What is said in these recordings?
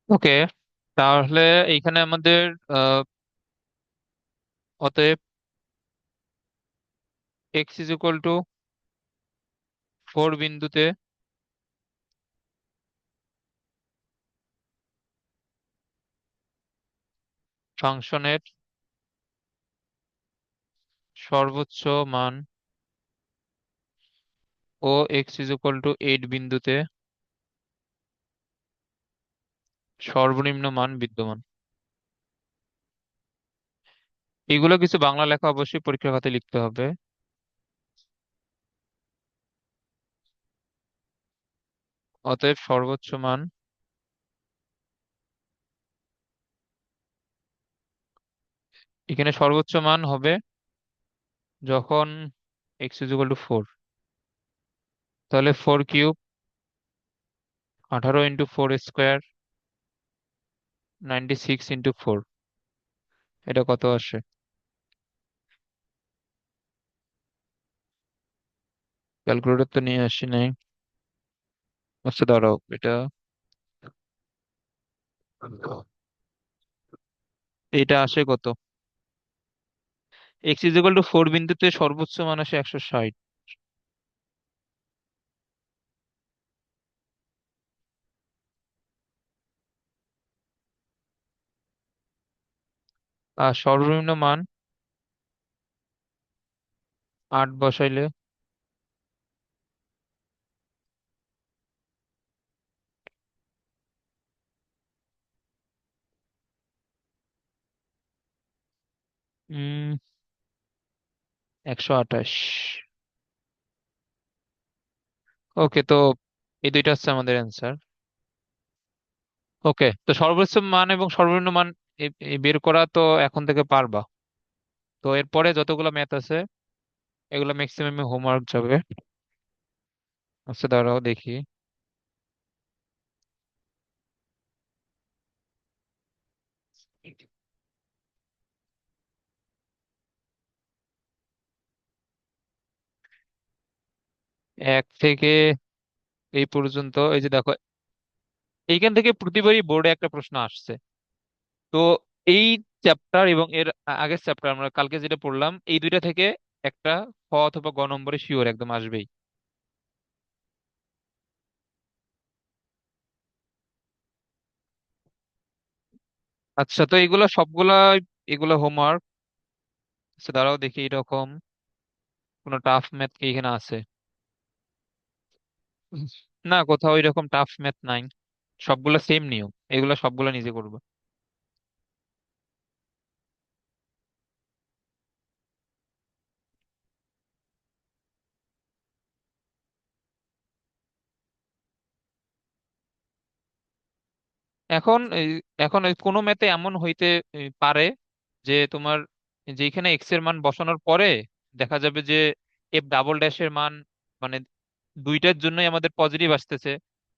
ওকে, তাহলে এইখানে আমাদের আহ, অতএব এক্স ইজ ইকুয়াল টু 4 বিন্দুতে ফাংশনের সর্বোচ্চ মান ও এক্স ইজ ইকুয়াল টু 8 বিন্দুতে সর্বনিম্ন মান বিদ্যমান। এগুলো কিছু বাংলা লেখা অবশ্যই পরীক্ষার খাতায় লিখতে হবে। অতএব সর্বোচ্চ মান, এখানে সর্বোচ্চ মান হবে যখন এক্স ইজ ইকুয়াল টু 4। তাহলে 4 কিউব, 18 × 4 স্কোয়ার, 96 × 4, এটা কত আসে? ক্যালকুলেটর তো নিয়ে আসি নাই। আচ্ছা দাঁড়াও, এটা এটা আসে কত? এক্স ইজ ইকুয়াল টু 4 বিন্দুতে সর্বোচ্চ মান আসে 160। আর সর্বনিম্ন মান 8 বসাইলে 128। ওকে, তো এই দুইটা হচ্ছে আমাদের অ্যান্সার। ওকে, তো সর্বোচ্চ মান এবং সর্বনিম্ন মান বের করা তো এখন থেকে পারবা। তো এরপরে যতগুলো ম্যাথ আছে এগুলো ম্যাক্সিমাম হোমওয়ার্ক যাবে। আচ্ছা দাঁড়াও দেখি। 1 থেকে এই পর্যন্ত, এই যে দেখো, এইখান থেকে প্রতিবারই বোর্ডে একটা প্রশ্ন আসছে। তো এই চ্যাপ্টার এবং এর আগের চ্যাপ্টার আমরা কালকে যেটা পড়লাম, এই দুইটা থেকে একটা খ অথবা গ নম্বরে শিওর একদম আসবেই। আচ্ছা, তো এগুলো সবগুলা, এগুলো হোমওয়ার্ক। আচ্ছা দাঁড়াও দেখি এরকম কোনো টাফ ম্যাথ কি এখানে আছে। না, কোথাও এরকম টাফ ম্যাথ নাই। সবগুলা সেম নিয়ম, এগুলা সবগুলা নিজে করবে। এখন এখন ওই কোনো ম্যাথে এমন হইতে পারে যে তোমার যেখানে এক্স এর মান বসানোর পরে দেখা যাবে যে এফ ডাবল ড্যাশের মান, মানে দুইটার জন্যই আমাদের পজিটিভ আসতেছে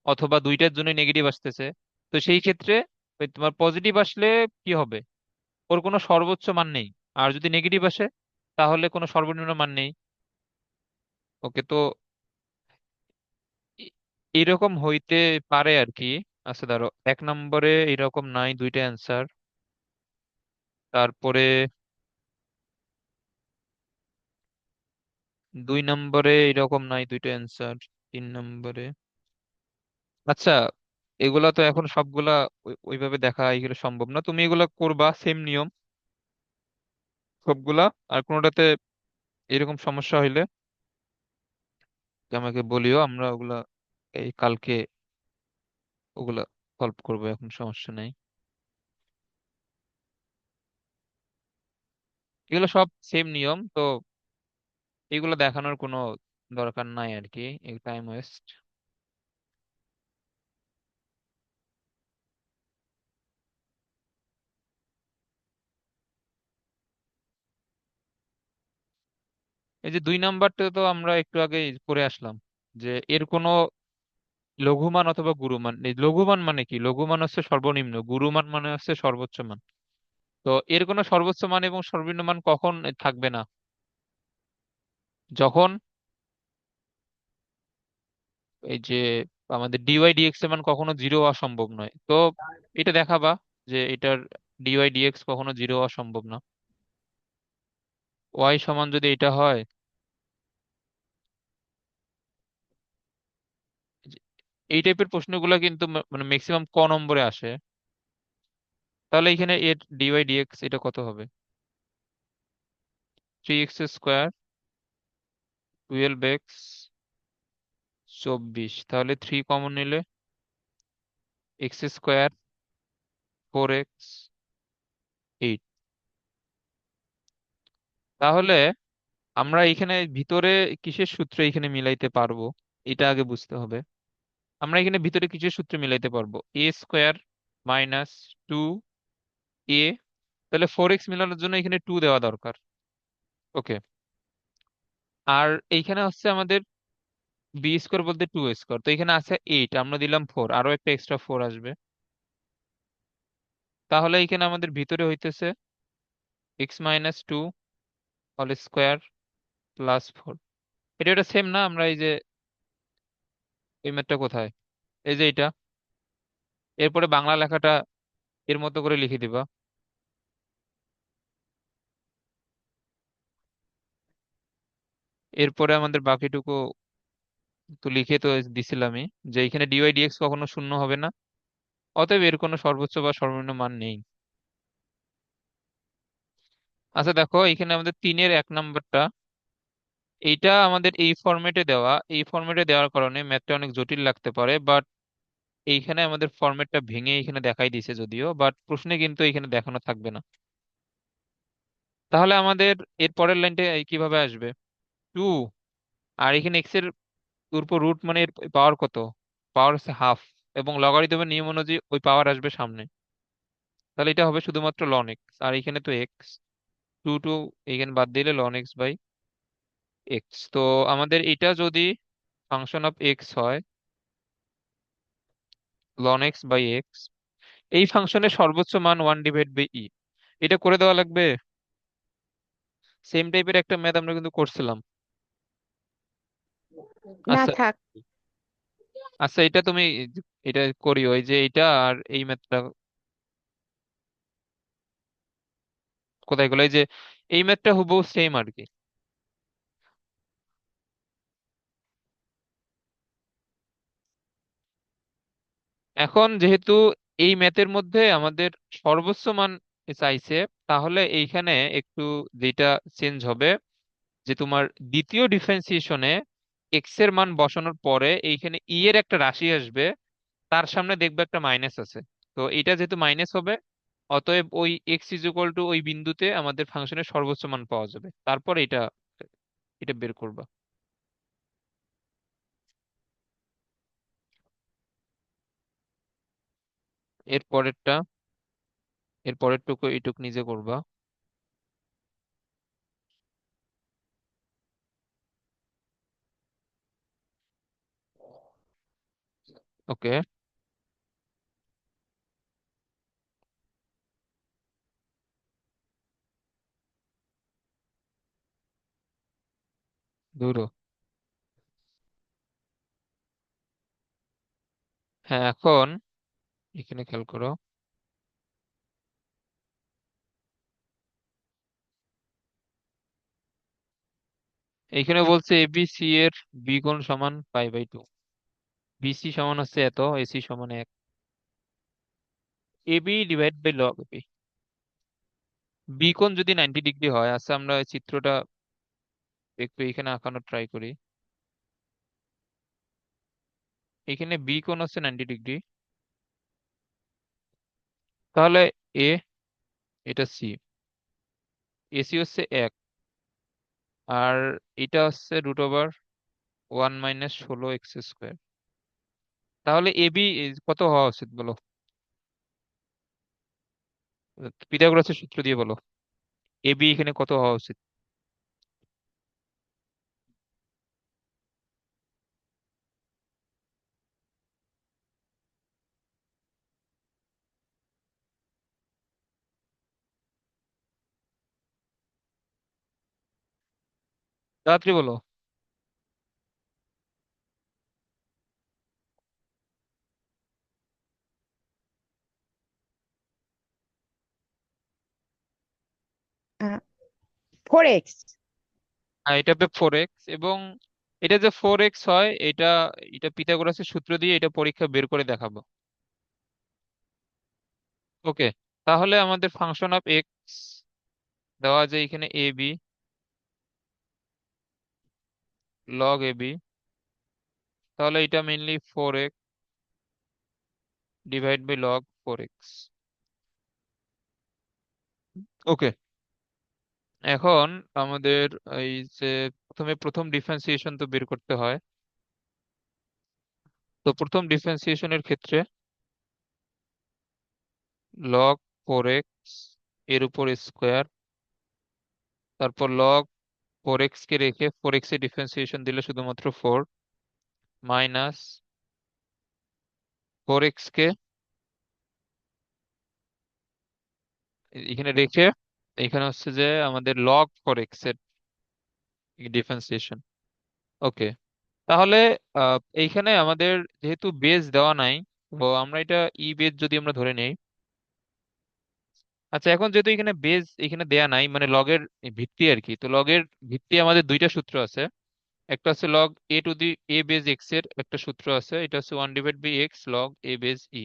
অথবা দুইটার জন্যই নেগেটিভ আসতেছে। তো সেই ক্ষেত্রে ওই তোমার পজিটিভ আসলে কি হবে, ওর কোনো সর্বোচ্চ মান নেই। আর যদি নেগেটিভ আসে তাহলে কোনো সর্বনিম্ন মান নেই। ওকে, তো এ- এরকম হইতে পারে আর কি। আচ্ছা ধরো 1 নম্বরে এরকম নাই, দুইটা অ্যান্সার। তারপরে 2 নম্বরে এরকম নাই, দুইটা অ্যান্সার। 3 নম্বরে, আচ্ছা এগুলা তো এখন সবগুলা ওইভাবে দেখা এগুলো সম্ভব না, তুমি এগুলা করবা সেম নিয়ম সবগুলা। আর কোনোটাতে এরকম সমস্যা হইলে আমাকে বলিও, আমরা ওগুলা এই কালকে ওগুলা সলভ করবো, এখন সমস্যা নেই। এগুলো সব সেম নিয়ম তো, এগুলো দেখানোর কোনো দরকার নাই আর কি, টাইম ওয়েস্ট। এই যে 2 নাম্বারটা তো আমরা একটু আগে করে আসলাম, যে এর কোনো লঘুমান অথবা গুরুমান নেই। লঘুমান মানে কি? লঘুমান হচ্ছে সর্বনিম্ন, গুরুমান মানে হচ্ছে সর্বোচ্চ মান। তো এর কোনো সর্বোচ্চ মান এবং সর্বনিম্ন মান কখন থাকবে না? যখন এই যে আমাদের ডিওয়াই ডিএক্স এর মান কখনো জিরো হওয়া সম্ভব নয়। তো এটা দেখাবা যে এটার ডিওয়াই ডিএক্স কখনো জিরো হওয়া সম্ভব না। ওয়াই সমান যদি এটা হয়, যে- এই টাইপের প্রশ্নগুলো কিন্তু মানে ম্যাক্সিমাম ক নম্বরে আসে। তাহলে এখানে এর ডিওয়াই ডিএক্স এটা কত হবে? 3x² 12x 24, তাহলে 3 কমন নিলে x², 4x 8। তাহলে আমরা এখানে ভিতরে কিসের সূত্রে এখানে মিলাইতে পারবো, এটা আগে বুঝতে হবে। আমরা এখানে ভিতরে কিসের সূত্রে মিলাইতে পারবো? a² - 2a। তাহলে 4x মিলানোর জন্য এখানে 2 দেওয়া দরকার। ওকে। আর এইখানে হচ্ছে আমাদের বি স্কোয়ার বলতে 2 স্কোয়ার, তো এখানে আছে 8, আমরা দিলাম 4, আরো একটা এক্সট্রা 4 আসবে। তাহলে এখানে আমাদের ভিতরে হইতেছে x - 2 হোল স্কোয়ার +4। এটা সেম না? আমরা এই যে এই ম্যাথটা কোথায়, এই যে এটা, এরপরে বাংলা লেখাটা এর মতো করে লিখে দিবা। এরপরে আমাদের বাকিটুকু তো লিখে তো দিছিলামই, যে এখানে ডিওয়াই ডিএক্স কখনো শূন্য হবে না, অতএব এর কোনো সর্বোচ্চ বা সর্বনিম্ন মান নেই। আচ্ছা দেখো, এখানে আমাদের 3-এর 1 নম্বরটা, এইটা আমাদের এই ফরম্যাটে দেওয়া, এই ফরম্যাটে দেওয়ার কারণে ম্যাথটা অনেক জটিল লাগতে পারে, বাট এইখানে আমাদের ফরম্যাটটা ভেঙে এখানে দেখাই দিছে যদিও, বাট প্রশ্নে কিন্তু এখানে দেখানো থাকবে না। তাহলে আমাদের এর পরের লাইনটা কিভাবে আসবে? 2, আর এখানে এক্স এর উপর রুট মানে এর পাওয়ার কত? পাওয়ার হচ্ছে হাফ, এবং লগারিদমের নিয়ম অনুযায়ী ওই পাওয়ার আসবে সামনে। তাহলে এটা হবে শুধুমাত্র লন এক্স, আর এখানে তো এক্স, 2 এখানে বাদ দিলে লন এক্স বাই এক্স। তো আমাদের এটা যদি ফাংশন অফ এক্স হয়, লন এক্স বাই এক্স, এই ফাংশনের সর্বোচ্চ মান 1/e, এটা করে দেওয়া লাগবে। সেম টাইপের একটা ম্যাথ আমরা কিন্তু করছিলাম। না আচ্ছা, থাক। আচ্ছা এটা তুমি এটা করি, ওই যে এটা আর এই ম্যাথটা কোথায় গেলো, এই যে এই ম্যাথটা হুবহু সেম আর কি। এখন যেহেতু এই ম্যাথের মধ্যে আমাদের সর্বোচ্চ মান চাইছে, তাহলে এইখানে একটু যেটা চেঞ্জ হবে, যে তোমার দ্বিতীয় ডিফারেন্সিয়েশনে এক্স এর মান বসানোর পরে এইখানে ই এর একটা রাশি আসবে, তার সামনে দেখবে একটা মাইনাস আছে। তো এটা যেহেতু মাইনাস হবে, অতএব ওই x = ওই বিন্দুতে আমাদের ফাংশনের সর্বোচ্চ মান পাওয়া যাবে, তারপর এটা এটা বের করবা। এর পরেরটা, এর পরের টুকু এইটুক নিজে করবা। ওকে। ধরো, হ্যাঁ এখন এখানে খেয়াল করো, এইখানে বলছে এবিসি এর বি কোণ সমান π/2, বিসি সমান হচ্ছে এত, এসি সমান 1, AB divide by log B. B কোণ যদি 90 ডিগ্রি হয়, আচ্ছা আমরা এই চিত্রটা একটু এখানে আঁকানোর ট্রাই করি। এখানে বি কোণ হচ্ছে 90 ডিগ্রি, তাহলে এ, এটা সি, এসি হচ্ছে 1, আর এটা হচ্ছে √1 - 16x²। তাহলে এবি কত হওয়া উচিত বলো? পিথাগোরাসের সূত্র দিয়ে বলো, এবি এখানে কত হওয়া উচিত? তাড়াতাড়ি বলো। 4x। আর এটা হবে 4x, এবং এটা যে 4x হয়, এটা এটা পিথাগোরাসের সূত্র দিয়ে এটা পরীক্ষা বের করে দেখাবো। ওকে, তাহলে আমাদের ফাংশন অফ এক্স দেওয়া যায় এখানে A B, log A B. তাহলে এটা mainly 4x divide by log 4x। Okay, এখন আমাদের এই যে প্রথমে প্রথম ডিফারেন্সিয়েশন তো বের করতে হয়। তো প্রথম ডিফারেন্সিয়েশনের ক্ষেত্রে লগ 4x এর উপর স্কোয়ার, তারপর লগ 4x কে রেখে 4x এর ডিফারেন্সিয়েশন দিলে শুধুমাত্র 4, মাইনাস 4x কে এখানে রেখে এখানে হচ্ছে যে আমাদের লগ 4x এর ডিফারেন্সিয়েশন। ওকে, তাহলে এইখানে আমাদের যেহেতু বেজ দেওয়া নাই, তো আমরা এটা ই বেজ যদি আমরা ধরে নেই। আচ্ছা, এখন যেহেতু এখানে বেজ এখানে দেয়া নাই, মানে লগের ভিত্তি আর কি, তো লগের ভিত্তি আমাদের দুইটা সূত্র আছে। একটা হচ্ছে log A to the A base x এর একটা সূত্র আছে, এটা হচ্ছে 1/x লগ এ বেজ ই।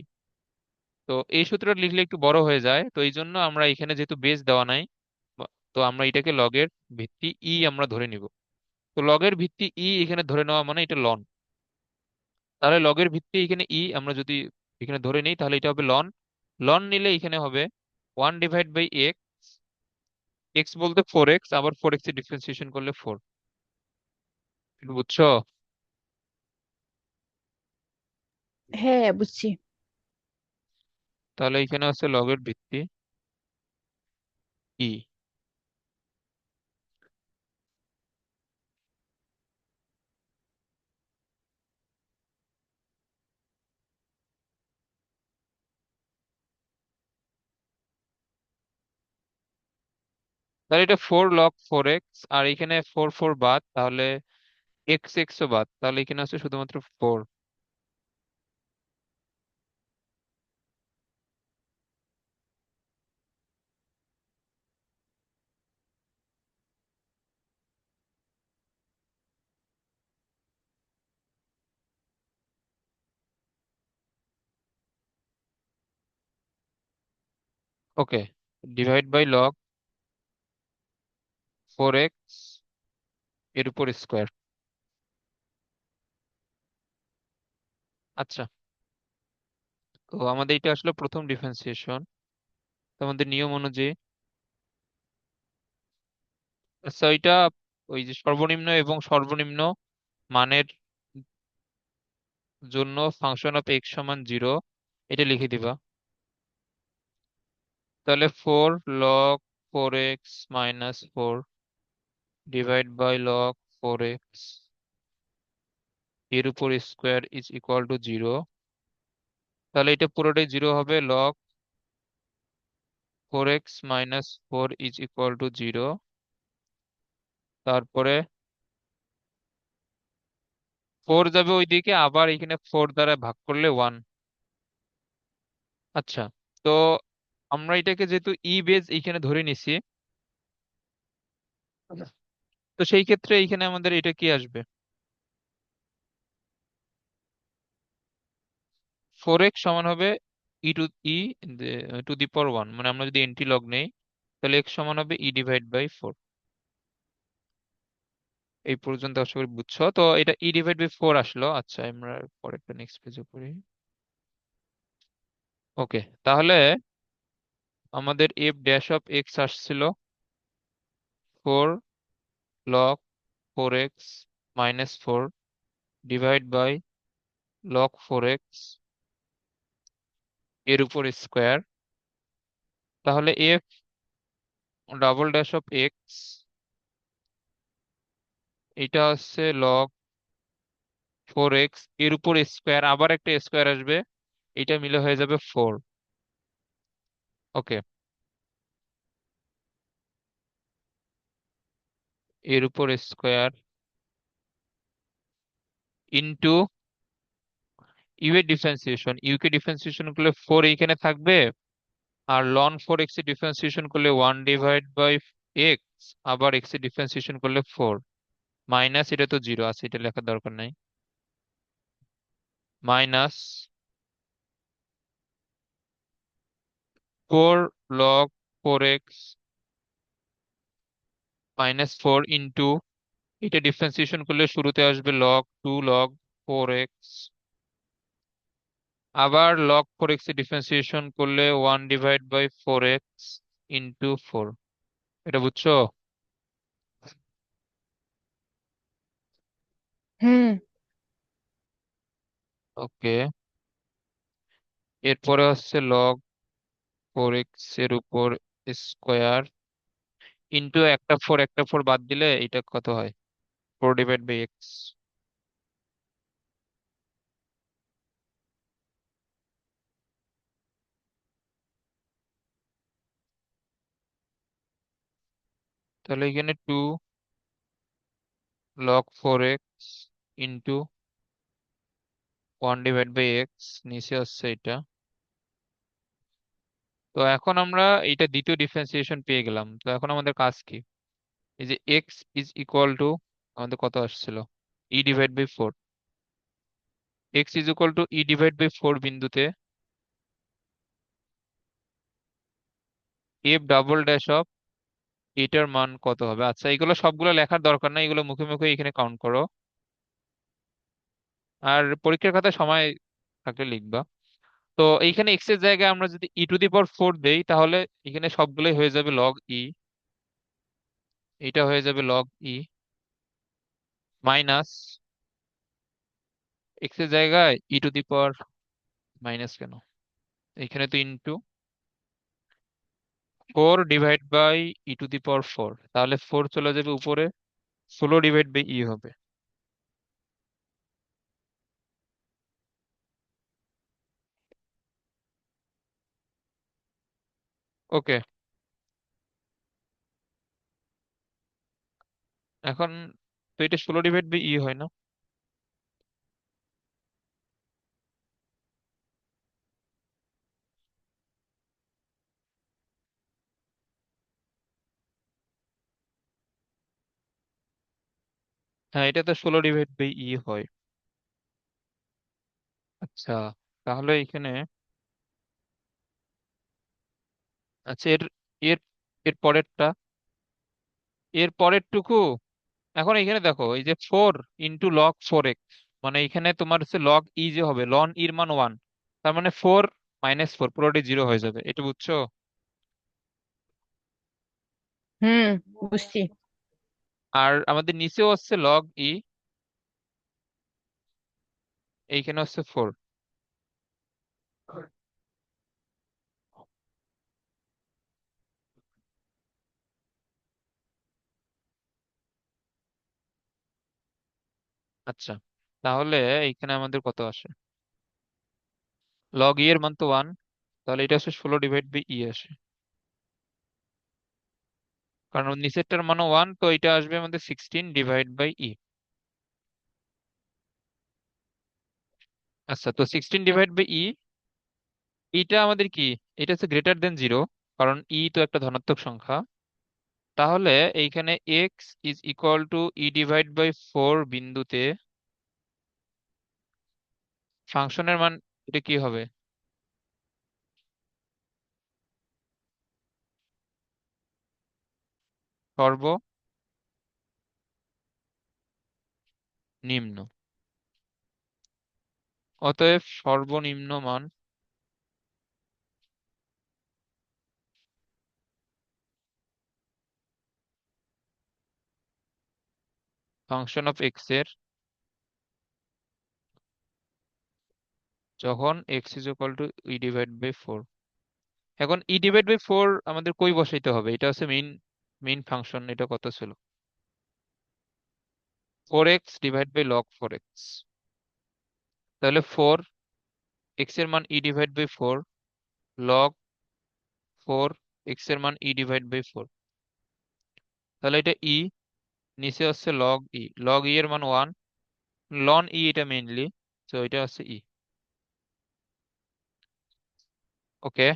তো এই সূত্রটা লিখলে একটু বড় হয়ে যায়, তো এই জন্য আমরা এখানে যেহেতু বেজ দেওয়া নাই, তো আমরা এটাকে লগের ভিত্তি ই আমরা ধরে নিব। তো লগের ভিত্তি ই এখানে ধরে নেওয়া মানে এটা লন। তাহলে লগের ভিত্তি এখানে ই আমরা যদি এখানে ধরে নিই, তাহলে এটা হবে লন। লন নিলে এখানে হবে 1/x, এক্স বলতে 4x, আবার 4x এর ডিফারেন্সিয়েশন করলে 4। বুঝছো? হ্যাঁ, বুঝছি। তাহলে এখানে আছে লগের ভিত্তি ই। তাহলে এটা 4 log 4x, আর এখানে 4 4 বাদ, তাহলে এক্স এক্স ও বাদ, তাহলে এখানে আছে শুধুমাত্র 4। ওকে, ডিভাইড বাই লগ 4x এর উপর স্কোয়ার। আচ্ছা, তো আমাদের এটা আসলে প্রথম ডিফারেন্সিয়েশন। আমাদের নিয়ম অনুযায়ী, আচ্ছা এটা ওই যে সর্বনিম্ন এবং সর্বনিম্ন মানের জন্য ফাংশন অফ এক্স সমান 0, এটা লিখে দিবা। তাহলে 4 log 4x - 4 divide by log 4x এর উপর স্কোয়ার ইজ ইকুয়াল টু 0। তাহলে এটা পুরোটাই 0 হবে, log 4x - 4 is equal two 0। তারপরে 4 যাবে ওইদিকে, আবার এখানে 4 দ্বারা ভাগ করলে 1। আচ্ছা, তো আমরা এটাকে যেহেতু ই বেজ এইখানে ধরে নিছি, তো সেই ক্ষেত্রে এইখানে আমাদের এটা কি আসবে? 4x সমান হবে ই টু ই টু দি পাওয়ার 1, মানে আমরা যদি এন্টি লগ নেই, তাহলে x সমান হবে ই ডিভাইড বাই 4। এই পর্যন্ত আশা করি বুঝছো। তো এটা ই ডিভাইড বাই 4 আসলো। আচ্ছা, আমরা পরেরটা নেক্সট পেজে করি। ওকে, তাহলে আমাদের এফ ড্যাশ অফ এক্স আসছিল 4 log 4x - 4 divide by log 4x এর উপর স্কোয়ার। তাহলে F double dash of x, এটা হচ্ছে লগ 4x এর উপর স্কোয়ার, আবার একটা স্কোয়ার আসবে, এটা মিলে হয়ে যাবে 4। ওকে, এর উপর স্কোয়ার ইন্টু ইউ এর ডিফারেন্সিয়েশন, ইউ কে ডিফারেন্সিয়েশন করলে 4 এইখানে থাকবে, আর লন 4x এর ডিফারেন্সিয়েশন করলে 1/x আবার এক্স এর ডিফারেন্সিয়েশন করলে 4 মাইনাস, এটা তো জিরো আছে, এটা লেখার দরকার নাই, মাইনাস 4 log 4x -4 ইন্টু, এটা ডিফারেন্সিয়েশন করলে শুরুতে আসবে log 2 log 4x, আবার log 4x এ ডিফারেন্সিয়েশন করলে 1/4x ইন্টু 4। এটা বুঝছো? হুম। ওকে, এরপরে হচ্ছে log 4x এর উপর স্কোয়ার ইন্টু একটা ফোর বাদ দিলে এটা কত হয়, 4/x। তাহলে এখানে 2 log 4x ইন্টু 1/x, নিচে আসছে এটা। তো এখন আমরা এটা দ্বিতীয় ডিফারেন্সিয়েশন পেয়ে গেলাম, তো এখন আমাদের কাজ কি? এই যে এক্স ইজ ইকুয়াল টু, আমাদের কত আসছিল, e/4। X is equal two e/4 বিন্দুতে এফ ডাবল ড্যাশ অফ এটার মান কত হবে? আচ্ছা, এগুলো সবগুলো লেখার দরকার নাই, এগুলো মুখে মুখে এখানে কাউন্ট করো, আর পরীক্ষার খাতায় সময় থাকলে লিখবা। তো এইখানে এক্স এর জায়গায় আমরা যদি e⁴ দেই, তাহলে এখানে সবগুলোই হয়ে যাবে লগ ই, এটা হয়ে যাবে লগ ই, মাইনাস এক্স এর জায়গায় মাইনাস কেন, এখানে তো ইন্টু 4/e⁴, তাহলে 4 চলে যাবে উপরে, 16/e হবে। ওকে, এখন তো এটা 16/e হয় না? হ্যাঁ, এটা তো 16/e হয়। আচ্ছা, তাহলে এখানে, আচ্ছা এর এর পরেরটা, এর পরের টুকু, এখন এখানে দেখো এই যে 4 × log 4x, মানে এখানে তোমার হচ্ছে লগ ই যে হবে, লন ইর মান 1, তার মানে 4 - 4 পুরোটি জিরো হয়ে যাবে, এটা বুঝছো? হুম, বুঝছি। আর আমাদের নিচেও হচ্ছে লগ ই, এইখানে হচ্ছে 4। আচ্ছা, তাহলে এইখানে আমাদের কত আসে, লগ ই এর মান তো 1, তাহলে এটা হচ্ছে 16/e আসে, কারণ নিচেরটার মানও 1, তো এটা আসবে আমাদের 16/e। আচ্ছা, তো 16/e, এটা আমাদের কি, এটা হচ্ছে গ্রেটার দেন 0, কারণ ই তো একটা ধনাত্মক সংখ্যা। তাহলে এইখানে x is equal two e/4 বিন্দুতে ফাংশনের মান, এটা কি হবে, সর্বনিম্ন, অতএব সর্বনিম্ন মান ফাংশন অফ এক্স এর যখন x is equal two e/4। এখন e/4 আমাদের কই বসাইতে হবে, এটা হচ্ছে মেইন মেইন ফাংশন, এটা কত ছিল, 4x/log 4x, তাহলে 4 x এর মান e/4, log 4 x এর মান e/4, তাহলে এটা ই, নিচে হচ্ছে লগ ই এর মান 1, লন ই এটা মেইনলি, তো এটা হচ্ছে ই। ওকে,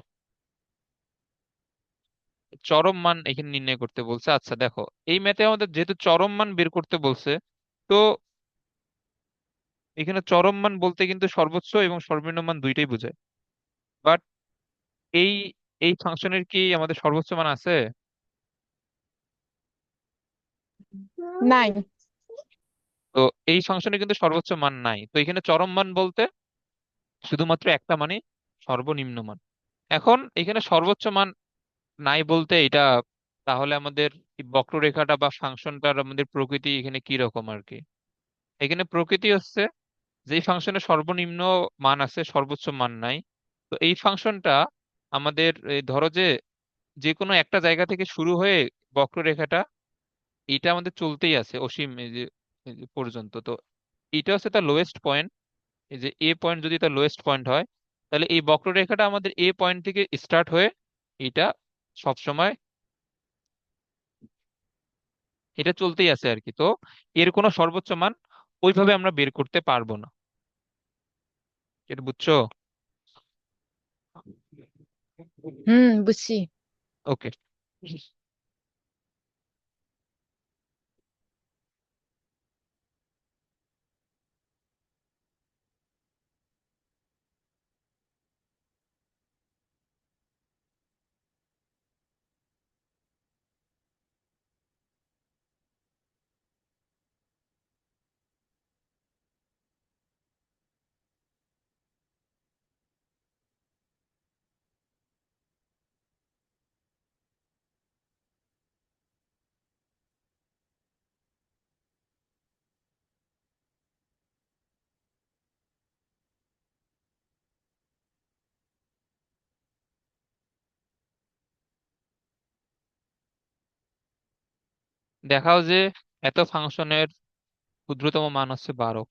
চরম মান এখানে নির্ণয় করতে বলছে। আচ্ছা দেখো, এই ম্যাথে আমাদের যেহেতু চরম মান বের করতে বলছে, তো এখানে চরম মান বলতে কিন্তু সর্বোচ্চ এবং সর্বনিম্ন মান দুইটাই বোঝায়। বাট এই এই ফাংশনের কি আমাদের সর্বোচ্চ মান আছে? নাই। তো এই ফাংশনে কিন্তু সর্বোচ্চ মান নাই, তো এখানে চরম মান বলতে শুধুমাত্র একটা মানে সর্বনিম্ন মান। এখন এখানে সর্বোচ্চ মান নাই বলতে এটা, তাহলে আমাদের এই বক্ররেখাটা বা ফাংশনটার আমাদের প্রকৃতি এখানে কি রকম আর কি? এখানে প্রকৃতি হচ্ছে যে ফাংশনের সর্বনিম্ন মান আছে, সর্বোচ্চ মান নাই। তো এই ফাংশনটা আমাদের এই ধরো যে যে কোনো একটা জায়গা থেকে শুরু হয়ে বক্ররেখাটা এটা আমাদের চলতেই আছে অসীম এই যে পর্যন্ত। তো এটা হচ্ছে তার লোয়েস্ট পয়েন্ট। এই যে এ পয়েন্ট যদি তার লোয়েস্ট পয়েন্ট হয়, তাহলে এই বক্ররেখাটা আমাদের এ পয়েন্ট থেকে স্টার্ট হয়ে এটা সবসময় এটা চলতেই আছে আর কি। তো এর কোনো সর্বোচ্চ মান ওইভাবে আমরা বের করতে পারবো না। এটা বুঝছো? বুঝছি। ওকে। দেখাও যে এত ফাংশনের ক্ষুদ্রতম মান হচ্ছে 12।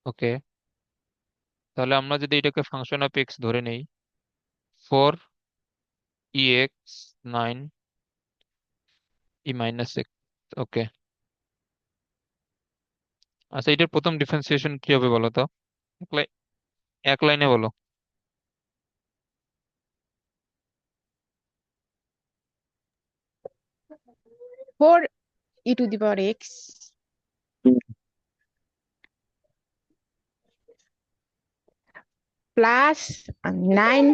ওকে, তাহলে আমরা যদি এটাকে ফাংশন অফ এক্স ধরে নেই, 4 ex 9 e-x। ওকে, আচ্ছা এটার প্রথম ডিফারেন্সিয়েশন কি হবে বলো তো? এক লাই- এক লাইনে বলো। 4 e to the power x plus 9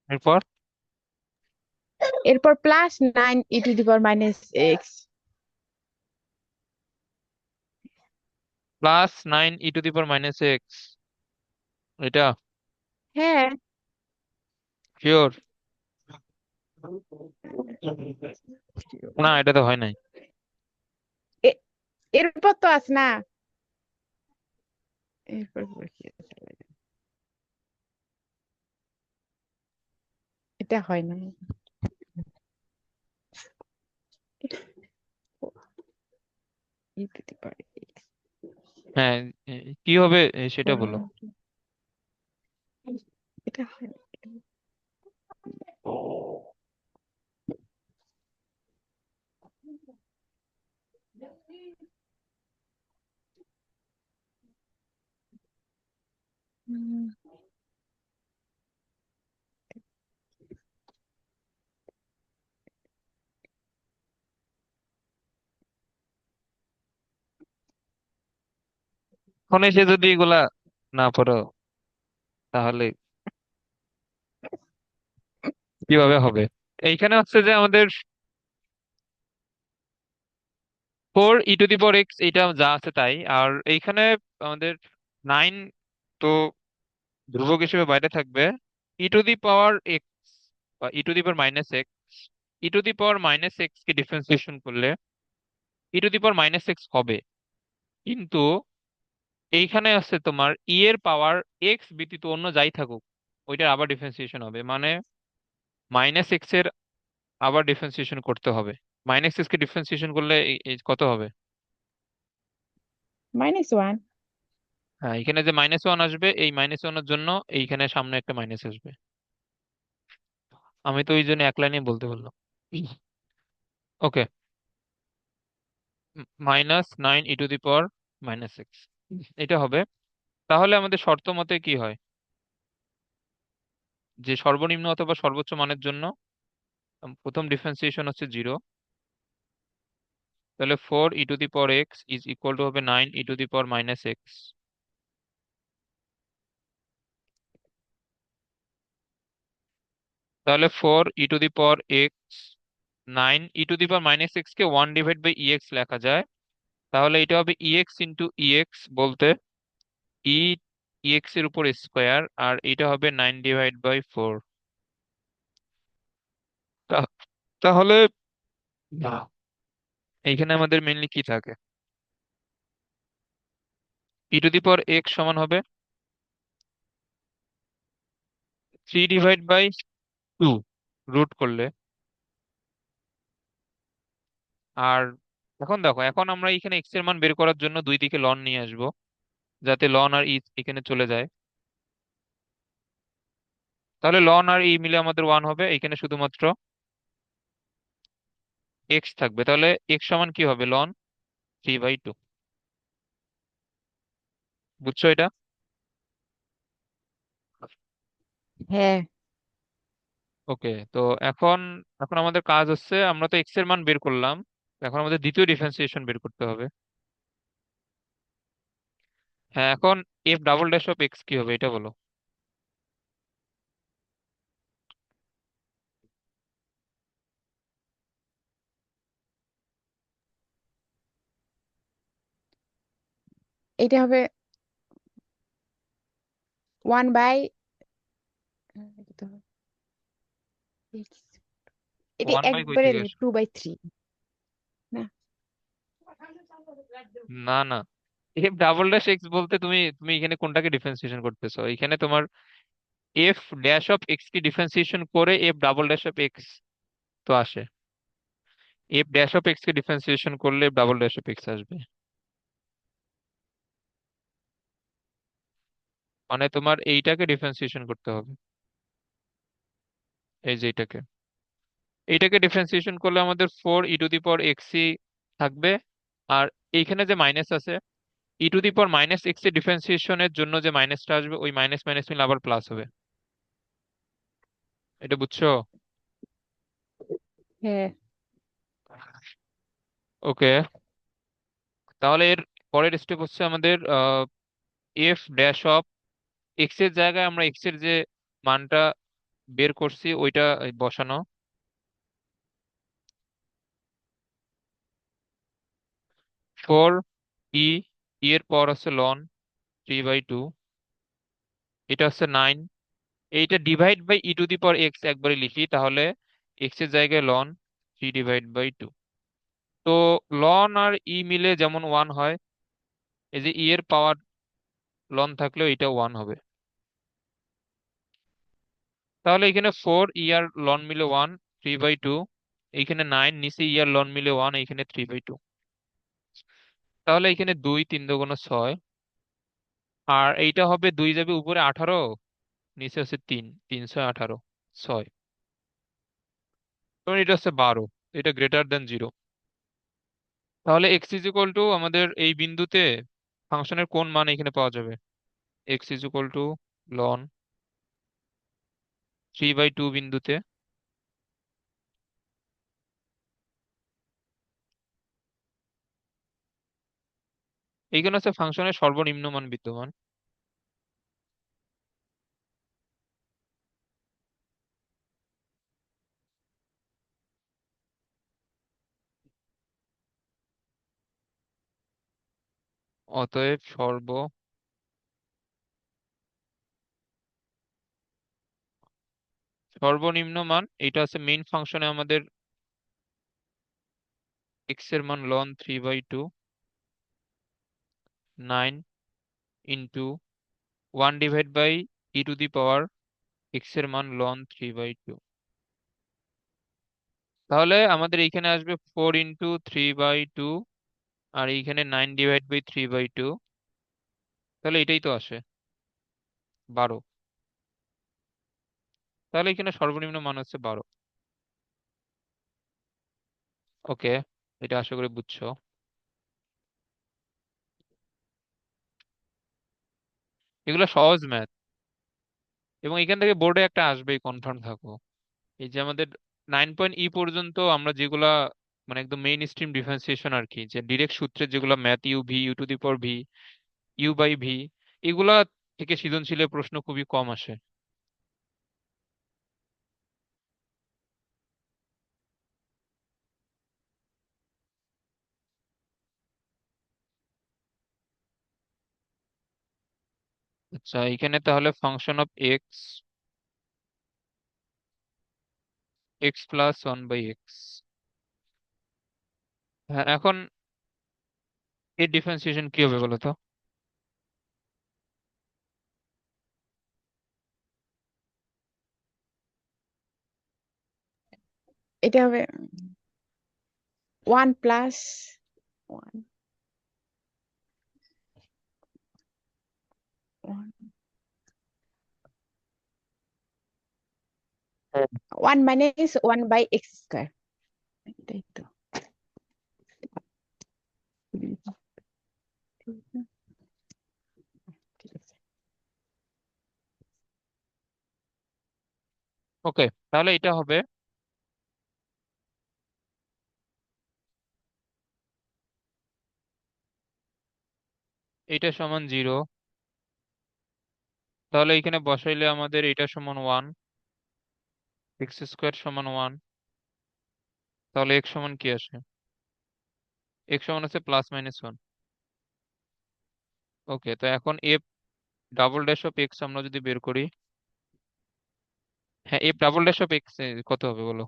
এরপর এরপর +9 e to the power - x। +9 e⁻x, এটা হ্যাঁ। শিওর? না, এটা তো হয় নাই। এ- এরপর তো আছে না। এরপর কি আছে? এটা হয় না। e to the power x। হ্যাঁ, কি হবে সেটা বলো। এটা হয় না। উম, এখন এসে যদি এগুলা না পড়ো, তাহলে কিভাবে হবে? এইখানে হচ্ছে যে আমাদের 4 e⁻x এটা যা আছে তাই, আর এইখানে আমাদের 9 তো ধ্রুবক হিসেবে বাইরে থাকবে। e⁻x বা e⁻−x, e⁻−x কে ডিফারেন্সিয়েশন করলে e⁻−x হবে, কিন্তু এইখানে আছে তোমার এর পাওয়ার এক্স ব্যতীত অন্য যাই থাকুক ওইটার আবার ডিফারেন্সিয়েশন হবে, মানে -x এর আবার ডিফারেন্সিয়েশন করতে হবে। -x কে ডিফারেন্সিয়েশন করলে এই কত হবে? -1। হ্যাঁ, এখানে যে -1 আসবে, এই -1 এর জন্য এইখানে সামনে একটা মাইনাস আসবে। আমি তো ওই জন্য এক লাইনে বলতে বললাম। ওকে, -9 e⁻⁻x এটা হবে। তাহলে আমাদের শর্ত মতে কি হয়, যে সর্বনিম্ন অথবা সর্বোচ্চ মানের জন্য প্রথম ডিফারেন্সিয়েশন হচ্ছে 0। তাহলে 4 e⁻x ইজ ইকুয়াল টু হবে 9 e⁻−x। তাহলে 4 e⁻x, 9 e⁻−x কে 1/ex লেখা যায়। তাহলে এটা হবে ex ইন্টু ex, বলতে ই ex এর উপর স্কোয়ার, আর এটা হবে 9/4। তাহলে এইখানে আমাদের মেনলি কি থাকে, e⁻x সমান হবে 3/2 রুট করলে। আর এখন দেখো, এখন আমরা এখানে এক্স এর মান বের করার জন্য দুই দিকে লন নিয়ে আসবো, যাতে লন আর ই এখানে চলে যায়। তাহলে লন আর ই মিলে আমাদের 1 হবে, এখানে শুধুমাত্র এক্স থাকবে। তাহলে এক্স সমান কি হবে, লন 3/2। বুঝছো এটা? হ্যাঁ, ওকে। তো এখন এখন আমাদের কাজ হচ্ছে, আমরা তো এক্স এর মান বের করলাম, এখন আমাদের দ্বিতীয় ডিফারেন্সিয়েশন বের করতে হবে। হ্যাঁ, এখন f′′ কি হবে এটা বলো। এটা হবে 1/, এটা 1 বাই কই একবারে থেকে আসে? 2/3 না? না না, f′′ বলতে তুমি তুমি এখানে কোনটাকে ডিফারেন্সিয়েশন করতেছো? এখানে তোমার f′x কে ডিফারেন্সিয়েশন করে f′′x তো আসে। f′x কে ডিফারেন্সিয়েশন করলে f′′x আসবে। মানে তোমার এইটাকে ডিফারেন্সিয়েশন করতে হবে, এই যে এইটাকে ডিফারেন্সিয়েশন করলে আমাদের 4 e⁻x থাকবে। আর এইখানে যে মাইনাস আছে, e⁻−x এর ডিফারেন্সিয়েশনের জন্য যে মাইনাসটা আসবে, ওই মাইনাস মাইনাস মিলে আবার প্লাস হবে। এটা বুঝছো? হ্যাঁ, ওকে। তাহলে এর পরের স্টেপ হচ্ছে আমাদের f′x এর জায়গায় আমরা x এর যে মানটা বের করছি ওইটা বসানো। 4 এর পর আছে লন 3/2, এটা হচ্ছে 9। এইটা ডিভাইড বাই e⁻x একবারে লিখি, তাহলে x এর জায়গায় লন 3/2। তো লন আর ই মিলে যেমন 1 হয়, এই যে ই এর পাওয়ার লন থাকলেও এটা 1 হবে। তাহলে এখানে 4 আর লন মিলে 1, 3/2। এইখানে 9, নিচে আর লন মিলে 1, এইখানে 3/2। তাহলে এখানে 2, 3 × 6। আর এইটা হবে 2 যাবে উপরে 18, নিচে হচ্ছে 3, 3×6 = 18, 6। তখন এটা হচ্ছে 12, এটা গ্রেটার দেন 0। তাহলে এক্স ইজ ইকুয়াল টু, আমাদের এই বিন্দুতে ফাংশনের কোন মান এখানে পাওয়া যাবে, x is equal to ln 3/2 বিন্দুতে। এইখানে হচ্ছে ফাংশনের সর্বনিম্ন মান বিদ্যমান। অতএব সর্বনিম্ন মান, এটা হচ্ছে মেইন ফাংশনে আমাদের এক্স এর মান লন 3/2, 9 ইন্টু 1/e⁻x এর মান লন 3/2। তাহলে আমাদের এইখানে আসবে 4 × 3/2, আর এইখানে 9/3/2। তাহলে এটাই তো আসে 12। তাহলে এখানে সর্বনিম্ন মান হচ্ছে 12। ওকে, এটা আশা করি বুঝছো। এগুলো সহজ ম্যাথ, এবং এখান থেকে বোর্ডে একটা আসবেই, কনফার্ম থাকো। এই যে আমাদের 9 ই পর্যন্ত আমরা যেগুলা মানে একদম মেইন স্ট্রিম ডিফারেন্সিয়েশন আর কি, যে ডিরেক্ট সূত্রের যেগুলো math, U V, U to the power V, U by V, এগুলা থেকে সৃজনশীলের প্রশ্ন খুবই কম আসে। আচ্ছা, এখানে তাহলে function of x, x plus 1/x। হ্যাঁ, এখন এর ডিফারেন্সিয়েশন কি হবে বলো তো? এটা হবে 1 + 1, 1 - 1/x²। এটাই তো। ঠিক আছে। ওকে, তাহলে এটা হবে, এটা সমান 0। তাহলে এখানে বসাইলে আমাদের এটা সমান 1, x² সমান 1। তাহলে x সমান কি আসে? x সমান আছে +-1। ওকে, তো এখন F double dash of x আমরা যদি বের করি, হ্যাঁ, F double dash of x কত হবে বলো?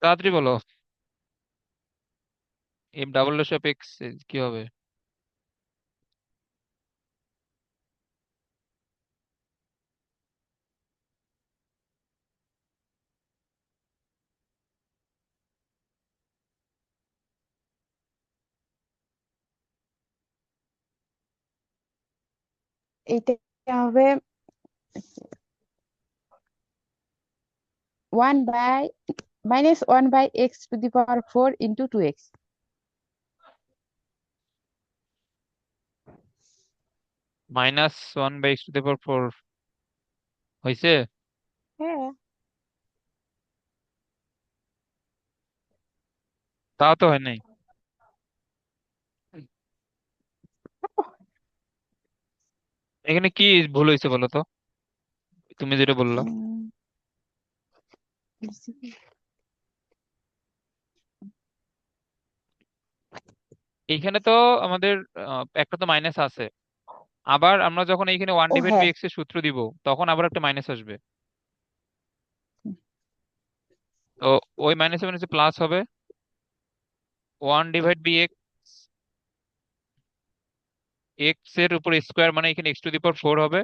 তাড়াতাড়ি বলো, F double dash of x কি হবে? এইটা হবে 1/-1/x⁴ × 2x। -1/x⁴ হয়েছে? হ্যাঁ। তাও তো হয় নাই। এখানে কি ভুল হয়েছে বলো তো, তুমি যেটা বললো? উম, এইখানে তো আমাদের একটা তো মাইনাস আছে, আবার আমরা যখন এইখানে ওয়ান ও ডিভাইড বাই হ্যাঁ। এক্স এর সূত্র দিব, তখন আবার একটা মাইনাস আসবে। তো ওই মাইনাসে মাইনাসে প্লাস হবে, 1/x, এক্স এর উপর স্কোয়ার, মানে এখানে x⁴ হবে।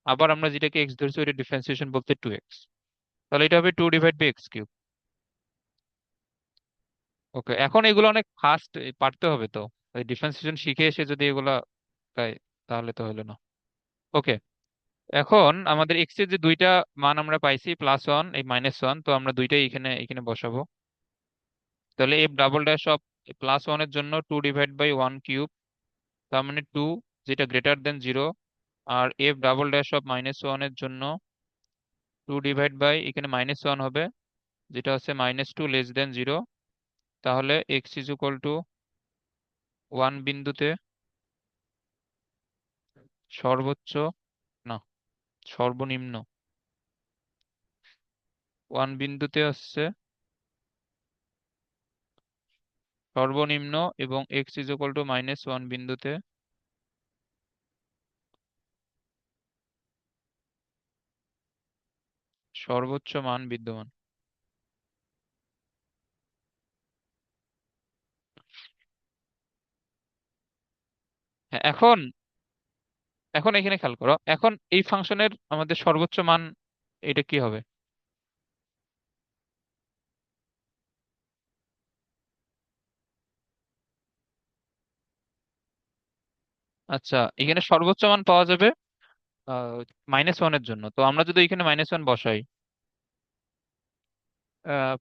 আবার আমরা যেটাকে এক্স ধরছি ওইটা ডিফারেন্সিয়েশন বলতে 2x। তাহলে এটা হবে 2/x³। ওকে, এখন এগুলো অনেক ফাস্ট পারতে হবে তো, ডিফারেন্সিয়েশন শিখে এসে যদি এগুলা তাই, তাহলে তো হলো না। ওকে, এখন আমাদের এক্স এর যে দুইটা মান আমরা পাইছি, +1 এই -1, তো আমরা দুইটাই এখানে এখানে বসাবো। তাহলে এফ ডাবল ড্যাশ অফ +1 এর জন্য 2/1³, তার মানে 2, যেটা গ্রেটার দেন 0। আর এফ ডাবল ড্যাশ অফ -1 এর জন্য 2/, এখানে -1 হবে, যেটা হচ্ছে -2 << 0। তাহলে x = 1 বিন্দুতে সর্বোচ্চ, না, সর্বনিম্ন, 1 বিন্দুতে হচ্ছে সর্বনিম্ন, এবং x = -1 বিন্দুতে সর্বোচ্চ মান বিদ্যমান। হ্যাঁ, এখন এখন এখানে খেয়াল করো, এখন এই ফাংশনের আমাদের সর্বোচ্চ মান এটা কি হবে? আচ্ছা, এখানে সর্বোচ্চ মান পাওয়া যাবে -1 এর জন্য। তো আমরা যদি এখানে -1 বসাই,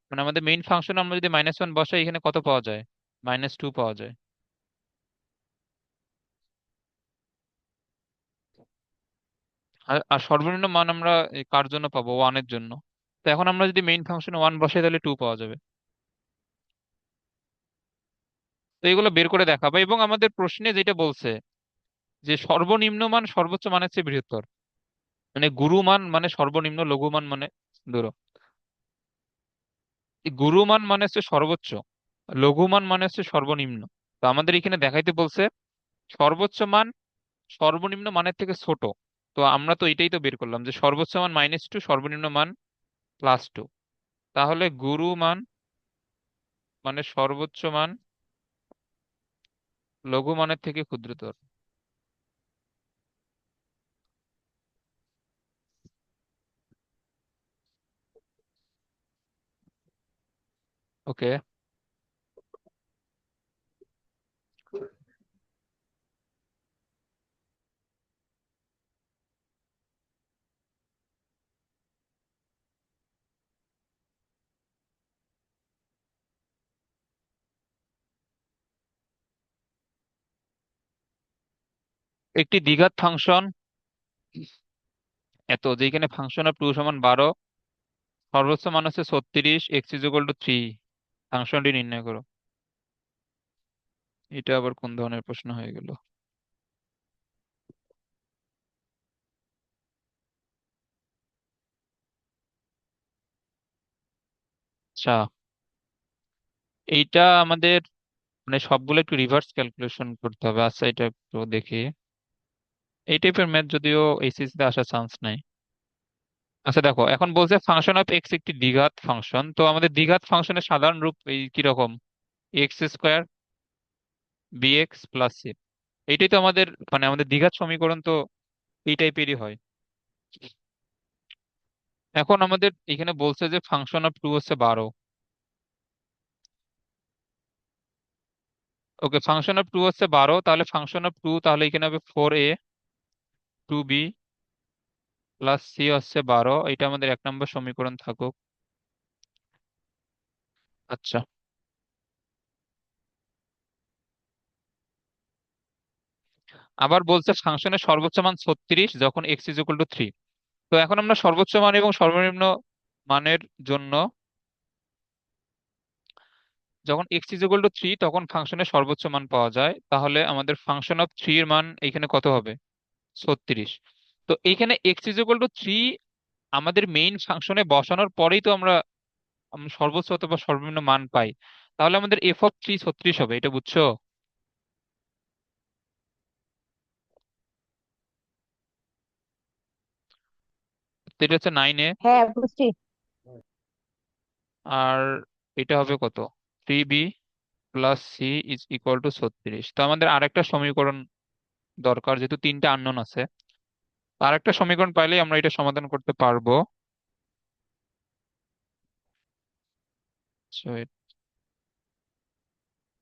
মানে আমাদের মেইন ফাংশন আমরা যদি -1 বসাই, এখানে কত পাওয়া যায়? -2 পাওয়া যায়। আর সর্বনিম্ন মান আমরা কার জন্য পাবো? 1 এর জন্য। তো এখন আমরা যদি মেইন ফাংশনে 1 বসাই তাহলে 2 পাওয়া যাবে। তো এগুলো বের করে দেখাবো, এবং আমাদের প্রশ্নে যেটা বলছে যে সর্বনিম্ন মান সর্বোচ্চ মানের চেয়ে বৃহত্তর, মানে গুরু মান মানে সর্বনিম্ন, লঘু মান মানে ধরো এই গুরু মান মানে হচ্ছে সর্বোচ্চ, লঘু মান মানে হচ্ছে সর্বনিম্ন। তো আমাদের এখানে দেখাইতে বলছে সর্বোচ্চ মান সর্বনিম্ন মানের থেকে ছোট। তো আমরা তো এটাই তো বের করলাম যে সর্বোচ্চ মান -2, সর্বনিম্ন মান +2। তাহলে গুরু মান মানে সর্বোচ্চ মান লঘু মানের থেকে ক্ষুদ্রতর। ওকে। একটি দ্বিঘাত ফাংশন এত যেখানে ফাংশন অফ 2 = 12, সর্বোচ্চ মান হচ্ছে 36, x = 3, ফাংশনটি নির্ণয় করো। এটা আবার কোন ধরনের প্রশ্ন হয়ে গেল? আচ্ছা, এইটা আমাদের মানে সবগুলো একটু রিভার্স ক্যালকুলেশন করতে হবে। আচ্ছা, এটা একটু দেখি। এই টাইপের ম্যাথ যদিও এইচএসসি তে আসার চান্স নাই। আচ্ছা দেখো, এখন বলছে ফাংশন অফ এক্স একটি দ্বিঘাত ফাংশন। তো আমাদের দ্বিঘাত ফাংশনের সাধারণ রূপ এই কিরকম? x² bx + c। এইটাই তো আমাদের মানে আমাদের দ্বিঘাত সমীকরণ তো এই টাইপেরই হয়। এখন আমাদের এখানে বলছে যে ফাংশন অফ 2 হচ্ছে 12। ওকে, ফাংশন অফ 2 হচ্ছে 12, তাহলে ফাংশন অফ 2 তাহলে এখানে হবে 4a 2b + c হচ্ছে 12। এটা আমাদের 1 নম্বর সমীকরণ থাকুক। আচ্ছা, আবার বলছে ফাংশনের সর্বোচ্চ মান 36 যখন x = 3। তো এখন আমরা সর্বোচ্চ মান এবং সর্বনিম্ন মানের জন্য, যখন x = 3 তখন ফাংশনের সর্বোচ্চ মান পাওয়া যায়, তাহলে আমাদের ফাংশন অফ 3 এর মান এখানে কত হবে? 36। তো এইখানে x = 3 আমাদের মেইন ফাংশনে বসানোর পরেই তো আমরা সর্বোচ্চ অথবা সর্বনিম্ন মান পাই। তাহলে আমাদের f(3) 36 হবে, এটা বুঝছো? তো এটা হচ্ছে 9a। হ্যাঁ, বুঝছি। আর এটা হবে কত? 3b + c = 36। তো আমাদের আরেকটা সমীকরণ দরকার, যেহেতু 3টা আননোন আছে। আরেকটা সমীকরণ পাইলেই আমরা এটা সমাধান করতে পারবো। So